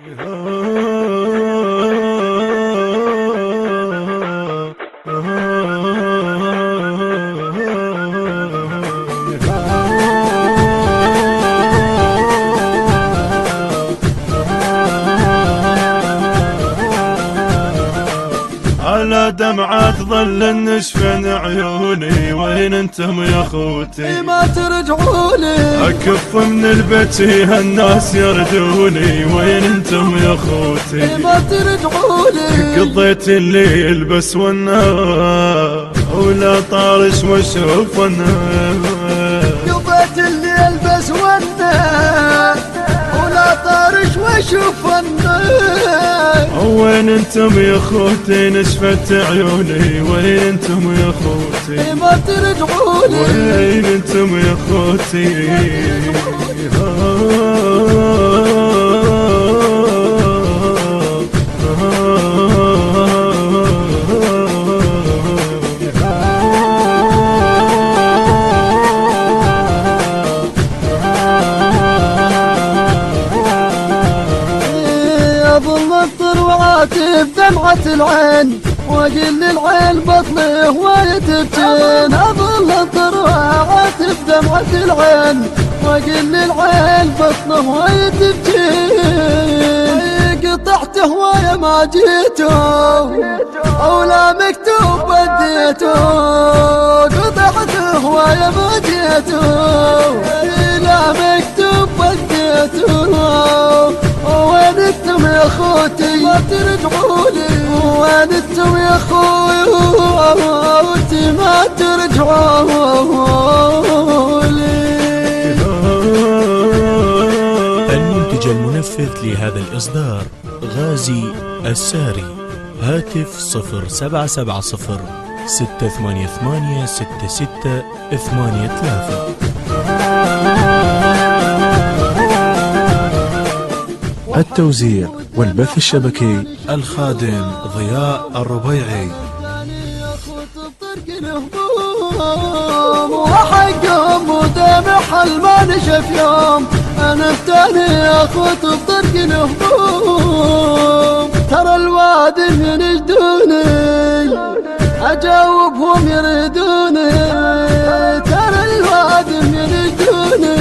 على دمعة ظل النشفن عيوني، وين انتم يا خوتي ما ترجعوني؟ اكف من البيت الناس يردوني، وين انتم يا خوتي ما ترجعوني؟ قضيت الليل بس والنهار ولا طارش واشوف النار، قضيت الليل بس والنهار ولا طارش واشوف النار. وين انتم يا خوتي نشفت عيوني، وين انتم يا خوتي ما ترجعوني؟ وين انتم يا خوتي بدمعة العين واقل للعين بطني هواية تبكين. اظل الضروعات بدمعة العين واقل للعين بطني هواية تبكين. قطعت هواية ما جيتو او لا مكتوب بديتو، قطعت هواية ما جيتو لا مكتوب بديتو. وين انتم يا خوتي ما ترجعوني؟ وين انتم يا خوتي ما ترجعوني؟ المنتج المنفذ لهذا الإصدار غازي الساري. هاتف 0770 688 6683. التوزيع والبث الشبكي الخادم ضياء الربيعي. وحقهم ودمع ما نشف يوم انا فتاني يا خوت بطرق الهموم. ترى الوادم ينجدوني اجاوبهم يريدوني، ترى الوادم ينجدوني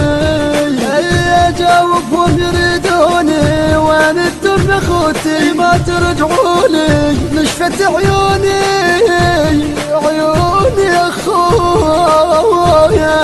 اجاوبهم يريدوني. وين انتم يا خوتي ما ترجعوني؟ نشفت عيوني عيوني يا خويا،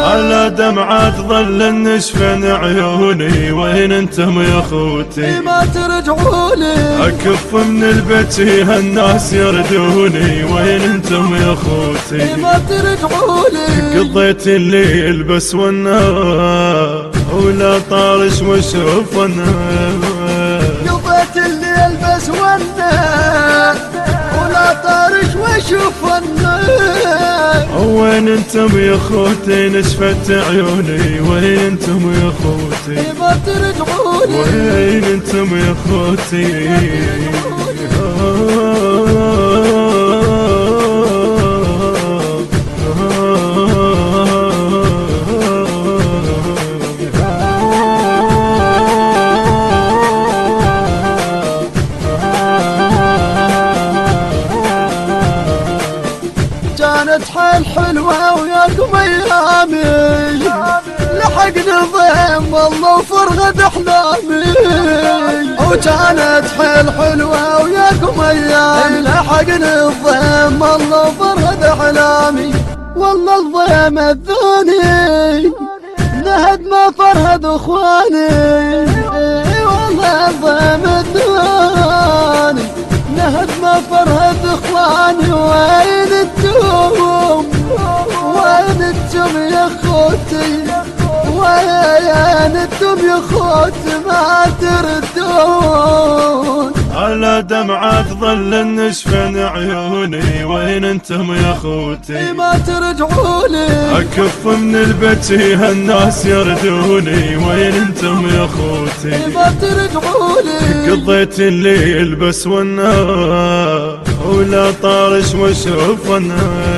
على دمعة ظل النشفن عيوني، وين انتم يا خوتي ما ترجعوني؟ اكف من البيت الناس يردوني، وين انتم يا خوتي ما ترجعوني؟ قضيت الليل بس والنهار ولا طارش واشوف النار، قضيت الليل بس والنهار ولا طارش واشوف النار. وين انتم يا خوتي نشفت عيوني، وين انتم يا خوتي ما ترجعوني؟ وين انتم يا خوتي كانت حيل حلوة وياكم ايامي، لحقني الضيم والله وفرغت احلامي. وكانت حيل حلوة وياكم ايامي، لحقني الضيم والله وفرغت احلامي. والله الضيم اذوني نهد ما فرهد اخواني، والله الضيم اذوني نهد ما فرهد اخواني. وين انتم وين انتم يا خوتي وين انتم يا خوتي ما تردون؟ على دمعة ظل النشفن عيوني، وين انتم يا خوتي ما ترجعوني؟ اكف من البيت الناس يردوني، وين انتم يا خوتي ما ترجعوني؟ قضيت الليل بس والنهار ولا طارش واشوف النار،